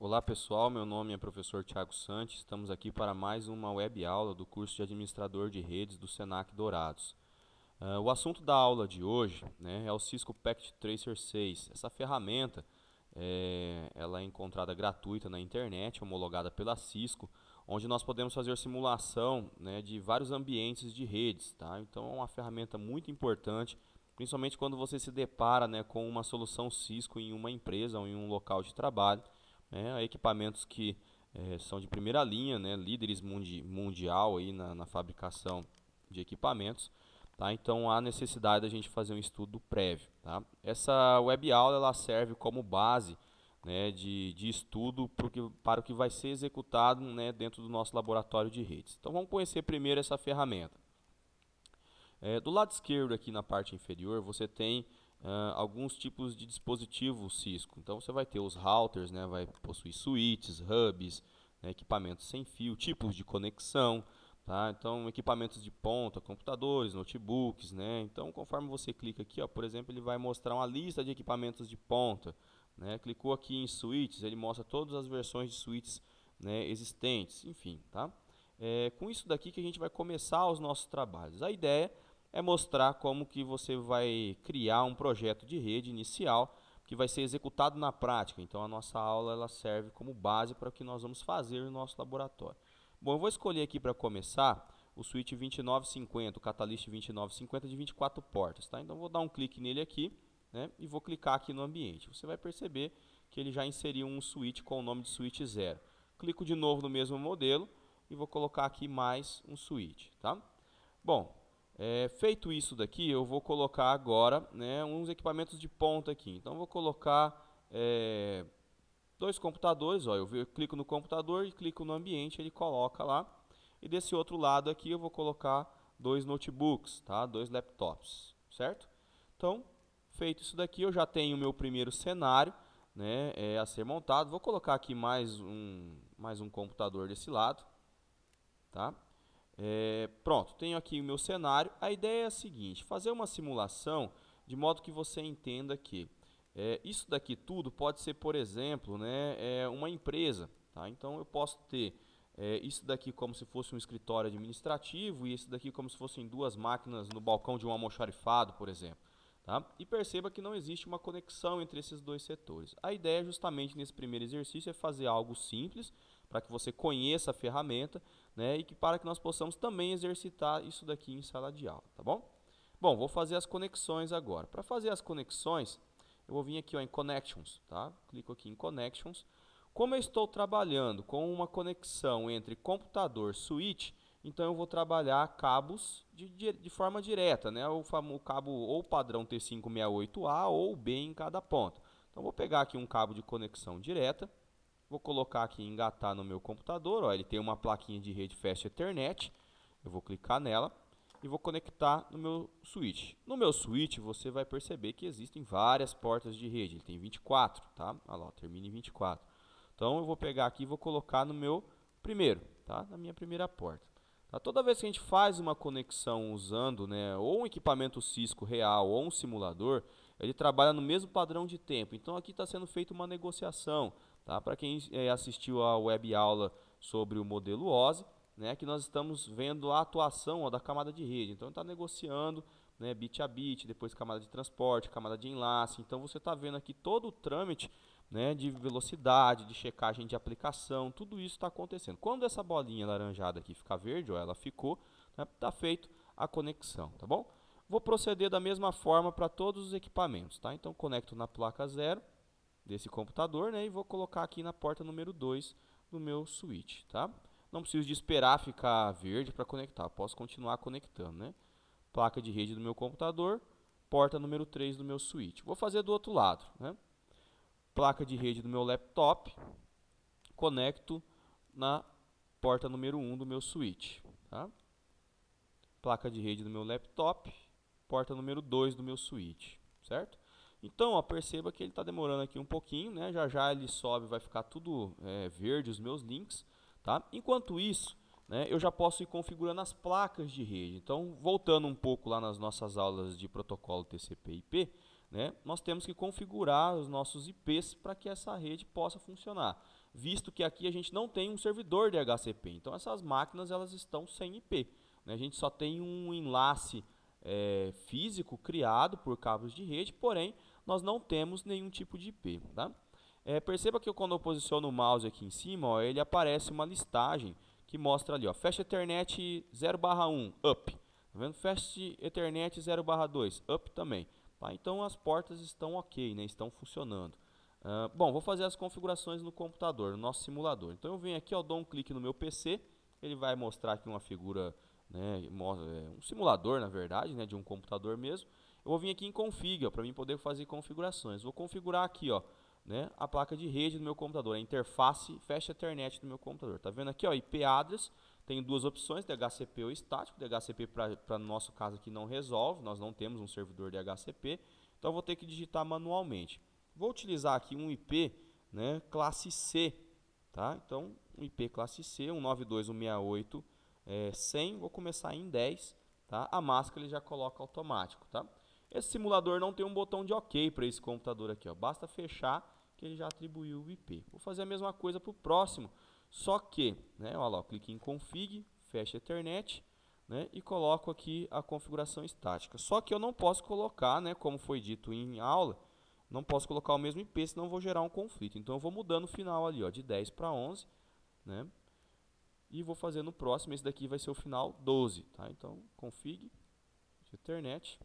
Olá pessoal, meu nome é professor Thiago Santos, estamos aqui para mais uma web aula do curso de Administrador de Redes do Senac Dourados. O assunto da aula de hoje, né, é o Cisco Packet Tracer 6. Essa ferramenta ela é encontrada gratuita na internet, homologada pela Cisco, onde nós podemos fazer simulação, né, de vários ambientes de redes. Tá? Então é uma ferramenta muito importante, principalmente quando você se depara, né, com uma solução Cisco em uma empresa ou em um local de trabalho, né, equipamentos que são de primeira linha, né, líderes mundial aí na fabricação de equipamentos. Tá? Então há necessidade da gente fazer um estudo prévio. Tá? Essa web aula ela serve como base, né, de estudo para o que vai ser executado, né, dentro do nosso laboratório de redes. Então vamos conhecer primeiro essa ferramenta. Do lado esquerdo aqui na parte inferior você tem alguns tipos de dispositivos Cisco. Então você vai ter os routers, né, vai possuir switches, hubs, né, equipamentos sem fio, tipos de conexão. Tá? Então, equipamentos de ponta, computadores, notebooks, né? Então, conforme você clica aqui, ó, por exemplo, ele vai mostrar uma lista de equipamentos de ponta, né? Clicou aqui em switches, ele mostra todas as versões de switches, né, existentes, enfim, tá? Com isso daqui que a gente vai começar os nossos trabalhos. A ideia é mostrar como que você vai criar um projeto de rede inicial que vai ser executado na prática. Então, a nossa aula ela serve como base para o que nós vamos fazer no nosso laboratório. Bom, eu vou escolher aqui para começar o switch 2950, o Catalyst 2950 de 24 portas. Tá? Então, vou dar um clique nele aqui, né, e vou clicar aqui no ambiente. Você vai perceber que ele já inseriu um switch com o nome de switch 0. Clico de novo no mesmo modelo e vou colocar aqui mais um switch. Tá? Bom, feito isso daqui, eu vou colocar agora, né, uns equipamentos de ponta aqui. Então, eu vou colocar dois computadores, ó, eu clico no computador e clico no ambiente, ele coloca lá. E desse outro lado aqui eu vou colocar dois notebooks, tá? Dois laptops, certo? Então, feito isso daqui, eu já tenho o meu primeiro cenário, né, a ser montado. Vou colocar aqui mais um computador desse lado, tá? Pronto, tenho aqui o meu cenário. A ideia é a seguinte, fazer uma simulação de modo que você entenda que isso daqui tudo pode ser, por exemplo, né, uma empresa. Tá? Então eu posso ter isso daqui como se fosse um escritório administrativo e isso daqui como se fossem duas máquinas no balcão de um almoxarifado, por exemplo. Tá? E perceba que não existe uma conexão entre esses dois setores. A ideia justamente nesse primeiro exercício é fazer algo simples, para que você conheça a ferramenta, né, e para que nós possamos também exercitar isso daqui em sala de aula, tá bom? Bom, vou fazer as conexões agora. Para fazer as conexões, eu vou vir aqui ó, em Connections, tá? Clico aqui em Connections. Como eu estou trabalhando com uma conexão entre computador, switch, então eu vou trabalhar cabos de forma direta, né? O cabo ou padrão T568A ou B em cada ponto. Então vou pegar aqui um cabo de conexão direta, vou colocar aqui engatar no meu computador, ó, ele tem uma plaquinha de rede Fast Ethernet, eu vou clicar nela e vou conectar no meu switch. No meu switch você vai perceber que existem várias portas de rede, ele tem 24, tá? Olha lá, termina em 24. Então eu vou pegar aqui e vou colocar no meu primeiro, tá? Na minha primeira porta. Tá? Toda vez que a gente faz uma conexão usando, né, ou um equipamento Cisco real ou um simulador, ele trabalha no mesmo padrão de tempo. Então aqui está sendo feita uma negociação. Tá? Para quem assistiu a web aula sobre o modelo OSI, né, que nós estamos vendo a atuação ó, da camada de rede. Então está negociando, né, bit a bit, depois camada de transporte, camada de enlace. Então você está vendo aqui todo o trâmite, né, de velocidade, de checagem de aplicação, tudo isso está acontecendo. Quando essa bolinha laranjada aqui ficar verde, ó, ela ficou, está feito a conexão, tá bom? Vou proceder da mesma forma para todos os equipamentos, tá? Então conecto na placa 0 desse computador, né, e vou colocar aqui na porta número 2 do meu switch, tá? Não preciso de esperar ficar verde para conectar, posso continuar conectando, né? Placa de rede do meu computador, porta número 3 do meu switch. Vou fazer do outro lado, né? Placa de rede do meu laptop, conecto na porta número 1 do meu switch, tá? Placa de rede do meu laptop, porta número 2 do meu switch, certo? Então, ó, perceba que ele está demorando aqui um pouquinho, né? Já já ele sobe, vai ficar tudo verde os meus links, tá? Enquanto isso, né, eu já posso ir configurando as placas de rede. Então, voltando um pouco lá nas nossas aulas de protocolo TCP/IP, né, nós temos que configurar os nossos IPs para que essa rede possa funcionar, visto que aqui a gente não tem um servidor de DHCP. Então essas máquinas elas estão sem IP, né, a gente só tem um enlace físico criado por cabos de rede, porém nós não temos nenhum tipo de IP. Tá? Perceba que quando eu posiciono o mouse aqui em cima, ó, ele aparece uma listagem que mostra ali, ó, Fast Ethernet 0/1, up. Tá vendo? Fast Ethernet 0/2, up também. Tá? Então as portas estão ok, né? Estão funcionando. Bom, vou fazer as configurações no computador, no nosso simulador. Então eu venho aqui, ó, dou um clique no meu PC, ele vai mostrar aqui uma figura, né, um simulador, na verdade, né, de um computador mesmo. Eu vou vir aqui em config, para mim poder fazer configurações. Vou configurar aqui, ó, né, a placa de rede do meu computador, a interface Fast Ethernet do meu computador. Tá vendo aqui, ó, IP address, tem duas opções, DHCP ou estático. DHCP para no nosso caso aqui não resolve, nós não temos um servidor de DHCP, então eu vou ter que digitar manualmente. Vou utilizar aqui um IP, né, classe C, tá? Então, um IP classe C, 192.168.100, vou começar em 10, tá? A máscara ele já coloca automático, tá? Esse simulador não tem um botão de OK para esse computador aqui, ó. Basta fechar que ele já atribuiu o IP. Vou fazer a mesma coisa para o próximo, só que, né, olha lá, clique em config, fecha Ethernet, né, e coloco aqui a configuração estática. Só que eu não posso colocar, né, como foi dito em aula, não posso colocar o mesmo IP, senão vou gerar um conflito. Então eu vou mudando o final ali, ó, de 10 para 11, né, e vou fazer no próximo. Esse daqui vai ser o final 12, tá? Então config, Ethernet,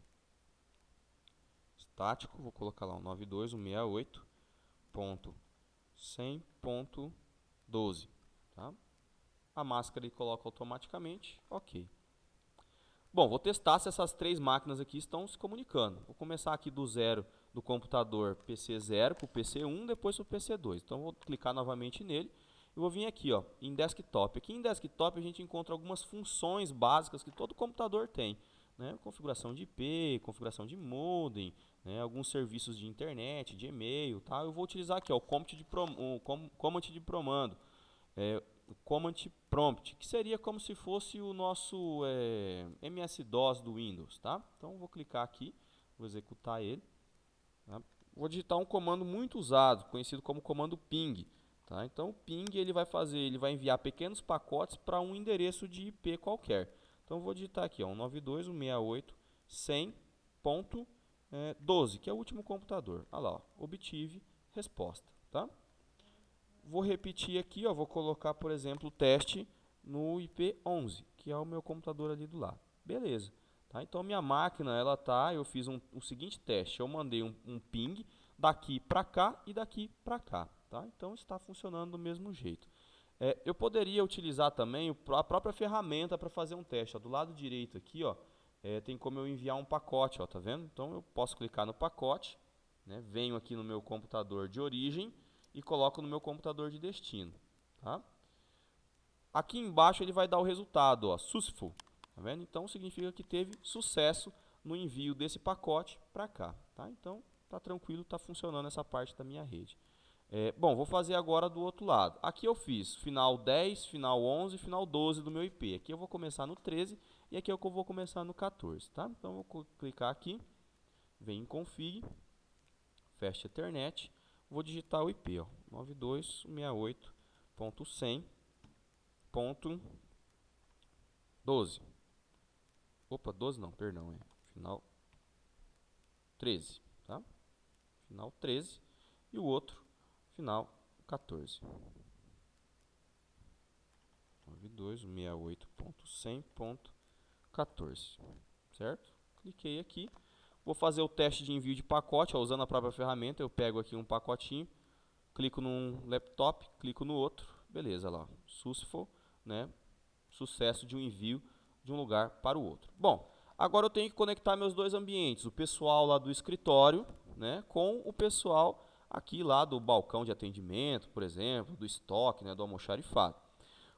estático, vou colocar lá um 92.168.100.12, tá? A máscara ele coloca automaticamente, ok. Bom, vou testar se essas três máquinas aqui estão se comunicando. Vou começar aqui do zero do computador PC0 para o PC1, depois para o PC2. Então vou clicar novamente nele e vou vir aqui, ó, em desktop. Aqui em desktop a gente encontra algumas funções básicas que todo computador tem, né? Configuração de IP, configuração de modem, né? Alguns serviços de internet, de e-mail, tá? Eu vou utilizar aqui, ó, o command de comando, o command prompt, que seria como se fosse o nosso MS-DOS do Windows, tá? Então vou clicar aqui, vou executar ele, tá? Vou digitar um comando muito usado, conhecido como comando ping, tá? Então o ping ele vai enviar pequenos pacotes para um endereço de IP qualquer. Então vou digitar aqui, ó, 192.168.100.12, que é o último computador. Olha lá, ó, obtive resposta, tá? Vou repetir aqui, ó, vou colocar, por exemplo, o teste no IP11, que é o meu computador ali do lado. Beleza. Tá? Então, minha máquina, eu fiz o seguinte teste. Eu mandei um ping daqui para cá e daqui para cá. Tá? Então, está funcionando do mesmo jeito. Eu poderia utilizar também a própria ferramenta para fazer um teste. Ó. Do lado direito aqui, ó, tem como eu enviar um pacote, ó, tá vendo? Então, eu posso clicar no pacote, né? Venho aqui no meu computador de origem e coloco no meu computador de destino, tá? Aqui embaixo ele vai dar o resultado, ó, successful, tá vendo? Então significa que teve sucesso no envio desse pacote para cá, tá? Então tá tranquilo, tá funcionando essa parte da minha rede. Bom, vou fazer agora do outro lado. Aqui eu fiz final 10, final 11, final 12 do meu IP. Aqui eu vou começar no 13 e aqui eu vou começar no 14, tá? Então eu vou clicar aqui, vem em config, Fast Ethernet. Vou digitar o IP, ó, 92.168.100.12. Opa, 12 não, perdão, final 13, tá? Final 13 e o outro final 14. 92.168.100.14, certo? Cliquei aqui. Vou fazer o teste de envio de pacote, ó, usando a própria ferramenta. Eu pego aqui um pacotinho, clico num laptop, clico no outro, beleza, lá, successful, né? Sucesso de um envio de um lugar para o outro. Bom, agora eu tenho que conectar meus dois ambientes, o pessoal lá do escritório, né, com o pessoal aqui lá do balcão de atendimento, por exemplo, do estoque, né, do almoxarifado.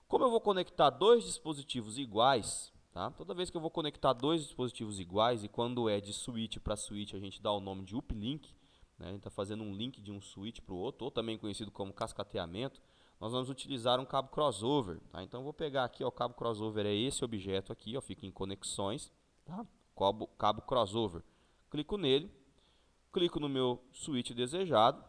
Como eu vou conectar dois dispositivos iguais, tá? Toda vez que eu vou conectar dois dispositivos iguais, e quando é de switch para switch a gente dá o nome de uplink, né? A gente está fazendo um link de um switch para o outro, ou também conhecido como cascateamento, nós vamos utilizar um cabo crossover, tá? Então eu vou pegar aqui, ó, o cabo crossover é esse objeto aqui, ó, fica em conexões, tá? Cabo crossover. Clico nele, clico no meu switch desejado,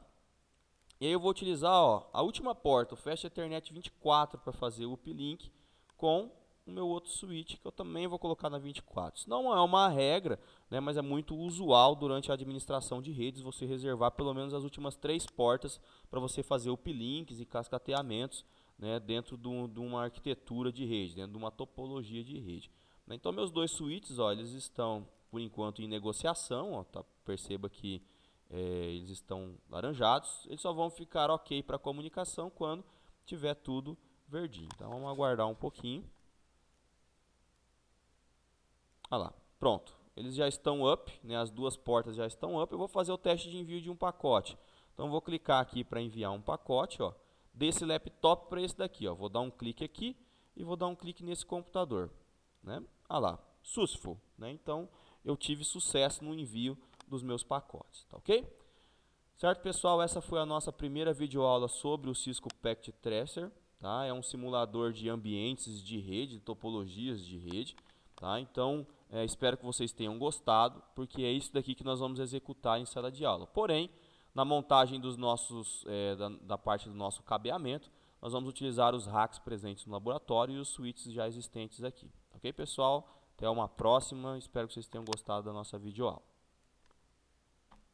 e aí eu vou utilizar, ó, a última porta, o Fast Ethernet 24, para fazer o uplink com o meu outro switch, que eu também vou colocar na 24. Isso não é uma regra, né, mas é muito usual durante a administração de redes você reservar pelo menos as últimas 3 portas para você fazer uplinks e cascateamentos, né, dentro de uma arquitetura de rede, dentro de uma topologia de rede. Então meus dois switches, ó, eles estão por enquanto em negociação, ó, tá? Perceba que eles estão laranjados, eles só vão ficar ok para comunicação quando tiver tudo verdinho. Então vamos aguardar um pouquinho. Olha lá, pronto. Eles já estão up, né? As duas portas já estão up. Eu vou fazer o teste de envio de um pacote. Então vou clicar aqui para enviar um pacote, ó, desse laptop para esse daqui, ó. Vou dar um clique aqui e vou dar um clique nesse computador, né? Olha lá, successful, né? Então eu tive sucesso no envio dos meus pacotes, tá ok? Certo, pessoal? Essa foi a nossa primeira videoaula sobre o Cisco Packet Tracer, tá? É um simulador de ambientes de rede, topologias de rede, tá? Então, espero que vocês tenham gostado, porque é isso daqui que nós vamos executar em sala de aula. Porém, na montagem dos nossos, da parte do nosso cabeamento, nós vamos utilizar os racks presentes no laboratório e os switches já existentes aqui. Ok, pessoal? Até uma próxima. Espero que vocês tenham gostado da nossa videoaula.